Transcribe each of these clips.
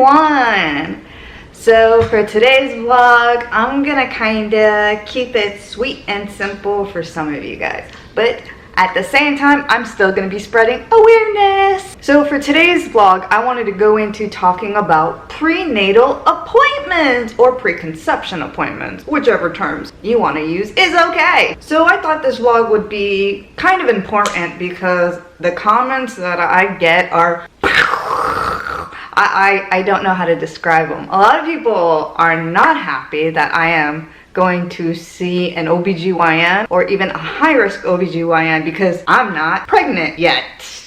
everyone. So for today's vlog, I'm gonna kinda keep it sweet and simple for some of you guys, but at the same time, I'm still gonna be spreading awareness. So for today's vlog, I wanted to go into talking about prenatal appointments or preconception appointments, whichever terms you wanna use is okay. So I thought this vlog would be kind of important because the comments that I get are I don't know how to describe them. A lot of people are not happy that I am going to see an OBGYN or even a high-risk OBGYN because I'm not pregnant yet.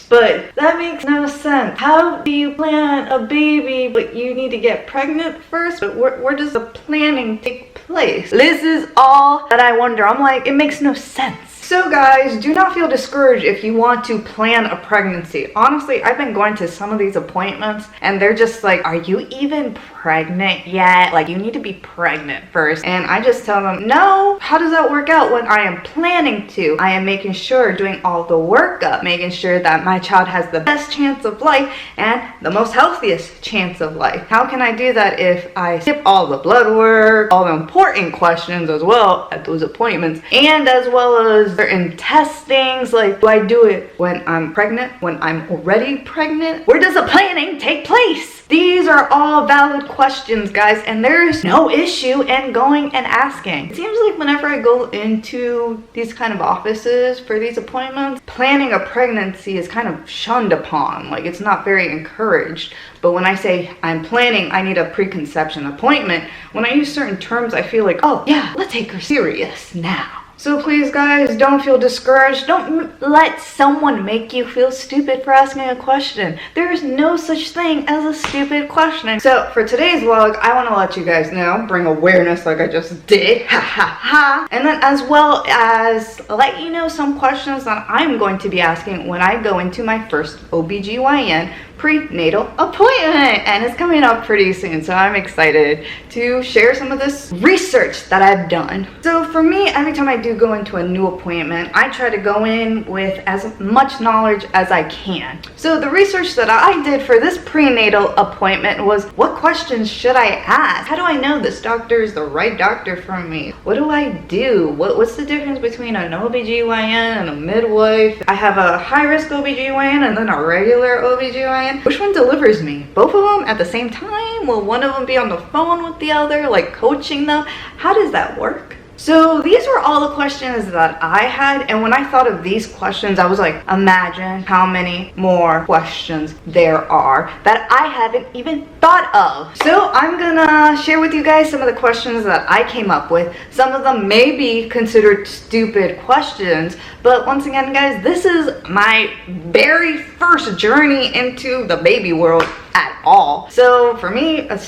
But that makes no sense. How do you plan a baby but you need to get pregnant first? But where does the planning take place? This is all that I wonder. I'm like, it makes no sense. So guys, do not feel discouraged if you want to plan a pregnancy. Honestly, I've been going to some of these appointments and they're just like, are you even pregnant yet? Like, you need to be pregnant first. And I just tell them, no. How does that work out when I am planning to? I am making sure, doing all the workup, making sure that my child has the best chance of life and the most healthiest chance of life. How can I do that if I skip all the blood work, all the important questions as well at those appointments, and as well as certain testings? Like, do I do it when I'm pregnant, when I'm already pregnant? Where does the planning take place? These are all valid questions, guys, and there's no issue in going and asking. It seems like whenever I go into these kind of offices for these appointments, planning a pregnancy is kind of shunned upon. Like, it's not very encouraged. But when I say I'm planning, I need a preconception appointment, when I use certain terms, I feel like, oh yeah, let's take her serious now. So please guys, don't feel discouraged. Don't let someone make you feel stupid for asking a question. There is no such thing as a stupid question. So for today's vlog, I want to let you guys know, bring awareness like I just did, ha ha ha. And then as well as let you know some questions that I'm going to be asking when I go into my first OBGYN prenatal appointment, and it's coming up pretty soon, so I'm excited to share some of this research that I've done. So for me, every time I do go into a new appointment, I try to go in with as much knowledge as I can. So the research that I did for this prenatal appointment was, what questions should I ask? How do I know this doctor is the right doctor for me? What do I do? What's the difference between an OBGYN and a midwife? I have a high-risk OBGYN and then a regular OBGYN. Which one delivers me? Both of them at the same time? Will one of them be on the phone with the other, like coaching them? How does that work? So these were all the questions that I had, and when I thought of these questions, I was like, imagine how many more questions there are that I haven't even thought of. So I'm gonna share with you guys some of the questions that I came up with. Some of them may be considered stupid questions, but once again guys, this is my very first journey into the baby world at all. So for me, a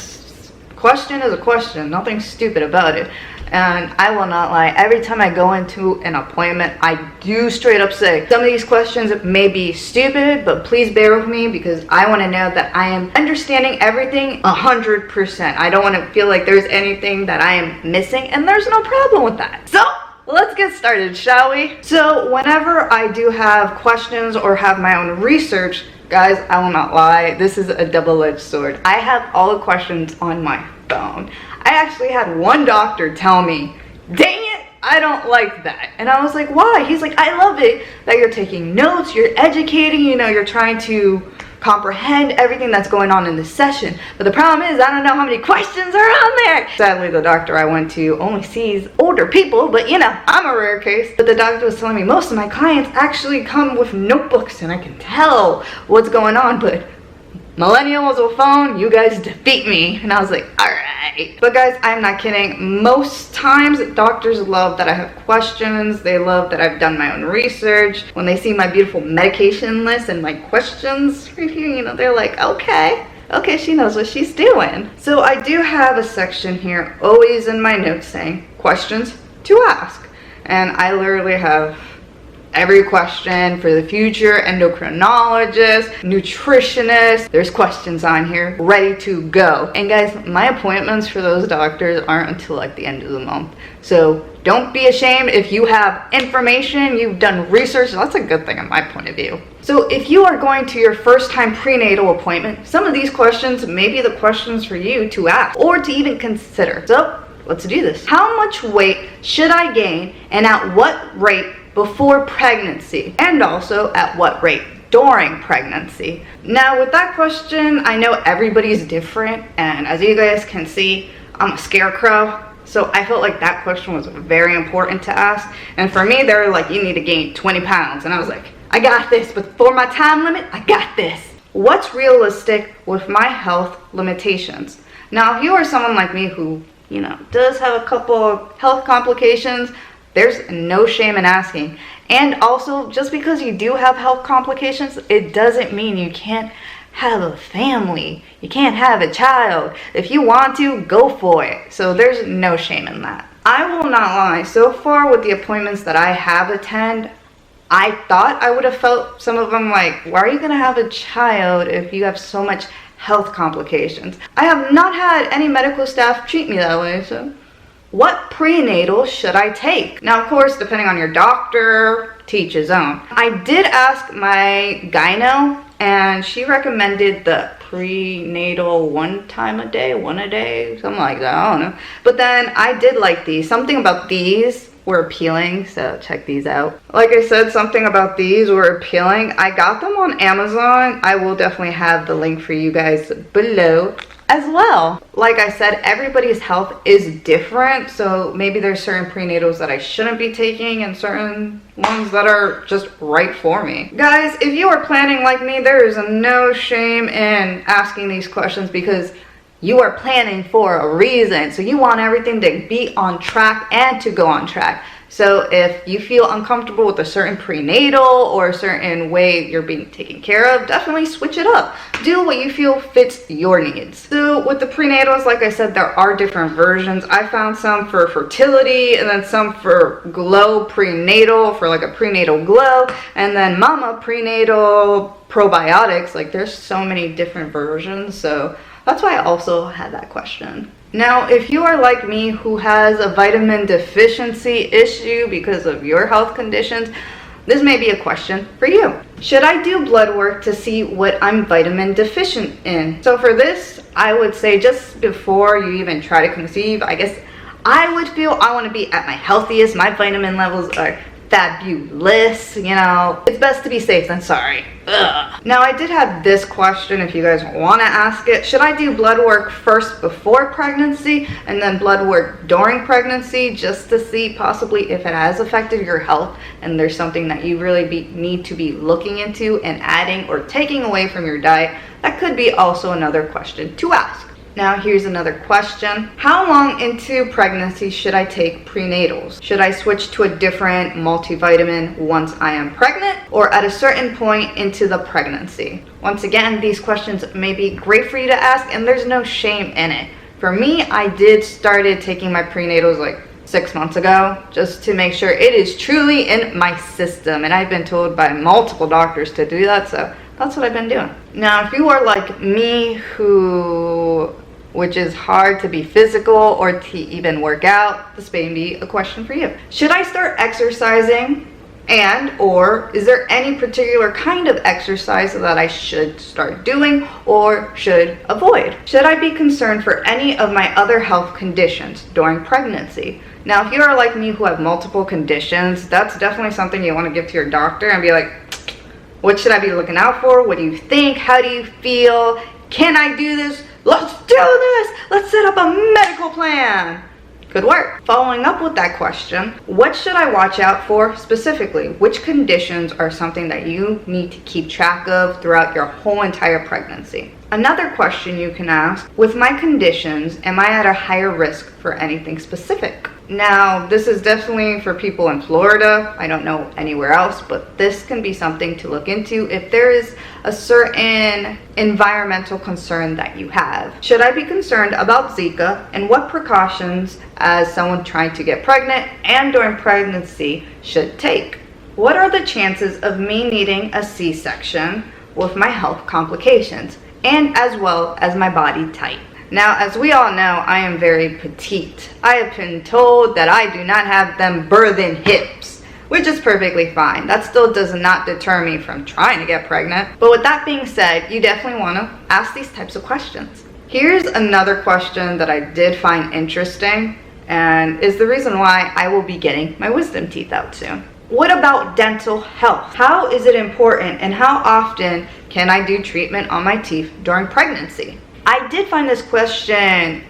question is a question, nothing stupid about it. And I will not lie, every time I go into an appointment, I do straight up say, some of these questions may be stupid, but please bear with me because I want to know that I am understanding everything 100%. I don't want to feel like there's anything that I am missing, and there's no problem with that. So let's get started, shall we? So whenever I do have questions or have my own research, guys, I will not lie, this is a double-edged sword. I have all the questions on my phone. I actually had one doctor tell me, dang it, I don't like that. And I was like, why? He's like, I love it that you're taking notes, you're educating, you know, you're trying to comprehend everything that's going on in this session. But the problem is, I don't know how many questions are on there. Sadly, the doctor I went to only sees older people, but you know, I'm a rare case. But the doctor was telling me most of my clients actually come with notebooks and I can tell what's going on, but millennials with phone, you guys defeat me. And I was like, all right. But guys, I'm not kidding. Most times doctors love that I have questions. They love that I've done my own research. When they see my beautiful medication list and my questions right here, you know, they're like, okay, she knows what she's doing. So I do have a section here always in my notes saying questions to ask. And I literally have every question for the future endocrinologist, nutritionist. There's questions on here ready to go. And guys, my appointments for those doctors aren't until like the end of the month. So don't be ashamed if you have information, you've done research. That's a good thing in my point of view. So if you are going to your first time prenatal appointment, some of these questions may be the questions for you to ask or to even consider. So let's do this. How much weight should I gain and at what rate before pregnancy, and also at what rate during pregnancy? Now with that question, I know everybody's different, and as you guys can see, I'm a scarecrow. So I felt like that question was very important to ask. And for me, they were like, you need to gain 20 pounds. And I was like, I got this, but for my time limit, I got this. What's realistic with my health limitations? Now, if you are someone like me who, does have a couple of health complications, there's no shame in asking. And also, just because you do have health complications, it doesn't mean you can't have a family. You can't have a child. If you want to, go for it. So there's no shame in that. I will not lie, so far with the appointments that I have attended, I thought I would have felt some of them like, why are you gonna have a child if you have so much health complications? I have not had any medical staff treat me that way. So what prenatal should I take? Now, of course, depending on your doctor, to each his own. I did ask my gyno, and she recommended the prenatal one a day, something like that, I don't know. But then I did like these. Something about these were appealing, so check these out. Like I said, something about these were appealing. I got them on Amazon. I will definitely have the link for you guys below as well. Like I said, everybody's health is different, so maybe there's certain prenatals that I shouldn't be taking and certain ones that are just right for me. Guys, if you are planning like me, there is no shame in asking these questions because you are planning for a reason. So you want everything to be on track and to go on track. So if you feel uncomfortable with a certain prenatal or a certain way you're being taken care of, definitely switch it up. Do what you feel fits your needs. So with the prenatals, like I said, there are different versions. I found some for fertility and then some for glow prenatal, for like a prenatal glow, and then mama prenatal probiotics. Like there's so many different versions. So that's why I also had that question. Now, if you are like me who has a vitamin deficiency issue because of your health conditions, this may be a question for you. Should I do blood work to see what I'm vitamin deficient in? So for this, I would say just before you even try to conceive, I guess I would feel I want to be at my healthiest. My vitamin levels are fabulous, it's best to be safe than sorry. Ugh. Now, I did have this question if you guys want to ask it. Should I do blood work first before pregnancy and then blood work during pregnancy just to see possibly if it has affected your health and there's something that you really need to be looking into and adding or taking away from your diet? That could be also another question to ask. Now here's another question. How long into pregnancy should I take prenatals? Should I switch to a different multivitamin once I am pregnant or at a certain point into the pregnancy? Once again, these questions may be great for you to ask and there's no shame in it. For me, I did started taking my prenatals like 6 months ago just to make sure it is truly in my system, and I've been told by multiple doctors to do that, so that's what I've been doing. Now, if you are like me which is hard to be physical or to even work out, this may be a question for you. Should I start exercising or is there any particular kind of exercise that I should start doing or should avoid? Should I be concerned for any of my other health conditions during pregnancy? Now, if you are like me who have multiple conditions, that's definitely something you want to give to your doctor and be like, what should I be looking out for? What do you think? How do you feel? Can I do this? Let's do this. Let's set up a medical plan. Good work. Following up with that question, what should I watch out for specifically? Which conditions are something that you need to keep track of throughout your whole entire pregnancy? Another question you can ask, with my conditions, am I at a higher risk for anything specific? Now, this is definitely for people in Florida. I don't know anywhere else, but this can be something to look into if there is a certain environmental concern that you have. Should I be concerned about Zika, and what precautions as someone trying to get pregnant and during pregnancy should take? What are the chances of me needing a C-section with my health complications, and as well as my body type? Now, as we all know, I am very petite. I have been told that I do not have them birthing hips, which is perfectly fine. That still does not deter me from trying to get pregnant. But with that being said, you definitely want to ask these types of questions. Here's another question that I did find interesting, and is the reason why I will be getting my wisdom teeth out soon. What about dental health? How is it important, and how often can I do treatment on my teeth during pregnancy? I did find this question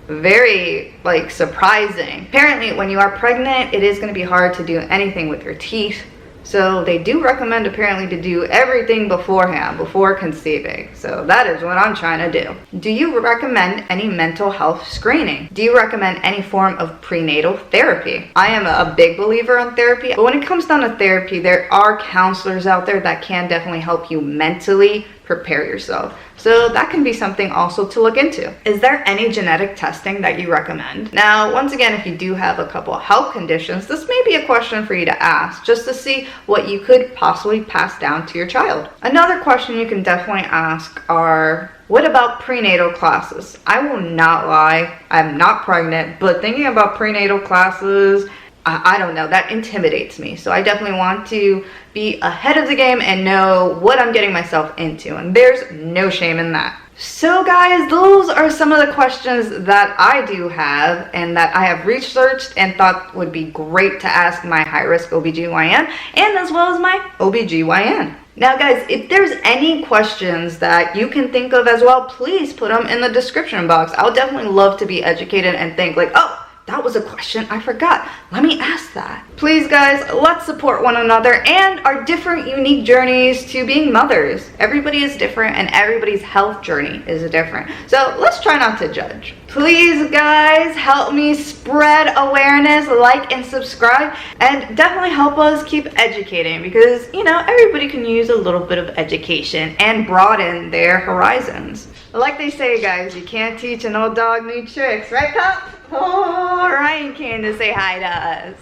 very surprising. Apparently, when you are pregnant, it is going to be hard to do anything with your teeth. So they do recommend apparently to do everything beforehand, before conceiving. So that is what I'm trying to do. Do you recommend any mental health screening? Do you recommend any form of prenatal therapy? I am a big believer in therapy, but when it comes down to therapy, there are counselors out there that can definitely help you mentally prepare yourself. So that can be something also to look into. Is there any genetic testing that you recommend? Now, once again, if you do have a couple of health conditions, this may be a question for you to ask just to see what you could possibly pass down to your child. Another question you can definitely ask are, what about prenatal classes? I will not lie, I'm not pregnant, but thinking about prenatal classes, I don't know, that intimidates me. So I definitely want to be ahead of the game and know what I'm getting myself into, and there's no shame in that. So guys, those are some of the questions that I do have and that I have researched and thought would be great to ask my high-risk OBGYN and as well as my OBGYN. Now guys, if there's any questions that you can think of as well, please put them in the description box. I'll definitely love to be educated and think like, oh, that was a question I forgot. Let me ask that. Please guys, let's support one another and our different unique journeys to being mothers. Everybody is different and everybody's health journey is different. So let's try not to judge. Please guys, help me spread awareness, like and subscribe, and definitely help us keep educating because, you know, everybody can use a little bit of education and broaden their horizons. Like they say guys, you can't teach an old dog new tricks, right Pop? Oh, Ryan came to say hi to us.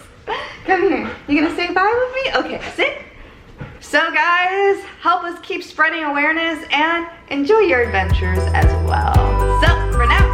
Come here. You gonna say bye with me? Okay, sit. So guys, help us keep spreading awareness and enjoy your adventures as well. So for now,